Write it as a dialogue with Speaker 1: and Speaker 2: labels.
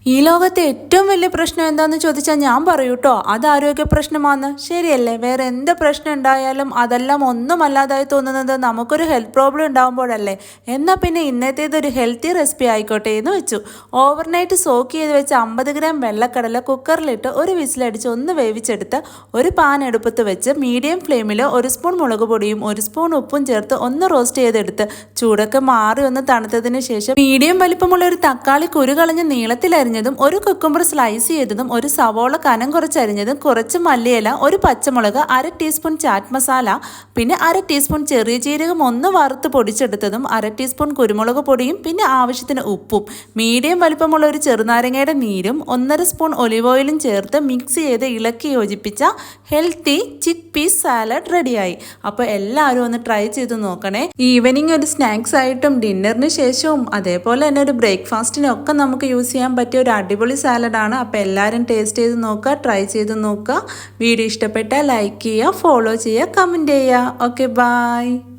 Speaker 1: ഈ ലോകത്തെ ഏറ്റവും വലിയ പ്രശ്നം എന്താന്ന് ചോദിച്ചാൽ ഞാൻ പറയൂ കേട്ടോ, അത് ആരോഗ്യ പ്രശ്നമാണ്. ശരിയല്ലേ? വേറെ എന്ത് പ്രശ്നം ഉണ്ടായാലും അതെല്ലാം ഒന്നുമല്ലാതായി തോന്നുന്നത് നമുക്കൊരു ഹെൽത്ത് പ്രോബ്ലം ഉണ്ടാകുമ്പോഴല്ലേ. എന്നാൽ പിന്നെ ഇന്നത്തേതൊരു ഹെൽത്തി റെസിപ്പി ആയിക്കോട്ടെ എന്ന് വെച്ചു. ഓവർനൈറ്റ് സോക്ക് ചെയ്ത് വെച്ച് 50 ഗ്രാം വെള്ളക്കടല കുക്കറിലിട്ട് ഒരു വിസിലടിച്ച് ഒന്ന് വേവിച്ചെടുത്ത് ഒരു പാൻ എടുപ്പത്ത് വെച്ച് മീഡിയം ഫ്ലെയിമിൽ 1 സ്പൂൺ മുളക് പൊടിയും 1 സ്പൂൺ ഉപ്പും ചേർത്ത് ഒന്ന് റോസ്റ്റ് ചെയ്തെടുത്ത് ചൂടൊക്കെ മാറി ഒന്ന് തണുത്തതിന് ശേഷം മീഡിയം വലിപ്പമുള്ള ഒരു തക്കാളി കുരു കളഞ്ഞ് നീളത്തിലരിഞ്ഞതും ഒരു കുക്കുംബർ സ്ലൈസ് ചെയ്തതും ഒരു സവോള കനം കുറച്ചരിഞ്ഞതും കുറച്ച് മല്ലിയില ഒരു പച്ചമുളക് 1/2 ടീസ്പൂൺ ചാറ്റ് മസാല പിന്നെ 1/2 ടീസ്പൂൺ ചെറിയ ജീരകം ഒന്ന് വറുത്ത് പൊടിച്ചെടുത്തതും 1/2 ടീസ്പൂൺ കുരുമുളക് പൊടിയും പിന്നെ ആവശ്യത്തിന് ഉപ്പും മീഡിയം വലിപ്പമുള്ള ഒരു ചെറുനാരങ്ങയുടെ നീരും 1/2 സ്പൂൺ ഒലിവ് ഓയിലും ചേർത്ത് മിക്സ് ചെയ്ത് ഇളക്കി യോജിപ്പിച്ച ഹെൽത്തി ചിക്ക് പീസ് സാലഡ് റെഡിയായി. അപ്പോൾ എല്ലാവരും ഒന്ന് ട്രൈ ചെയ്ത് നോക്കണേ. ഈവനിങ് ഒരു സ്നാക്സ് ആയിട്ടും ഡിന്നറിന് ശേഷവും അതേപോലെ തന്നെ ഒരു ബ്രേക്ക്ഫാസ്റ്റിനും ഒക്കെ നമുക്ക് യൂസ് ചെയ്യാൻ പറ്റിയ ഒരു അടിപൊളി സാലഡാണ്. അപ്പോൾ എല്ലാവരും ടേസ്റ്റ് ചെയ്ത് നോക്കുക, ട്രൈ ചെയ്ത് നോക്കുക. വീഡിയോ ഇഷ്ടപ്പെട്ടാൽ ലൈക്ക് ചെയ്യുക, ഫോളോ ചെയ്യുക, കമൻറ്റ് ചെയ്യുക. Okay, by.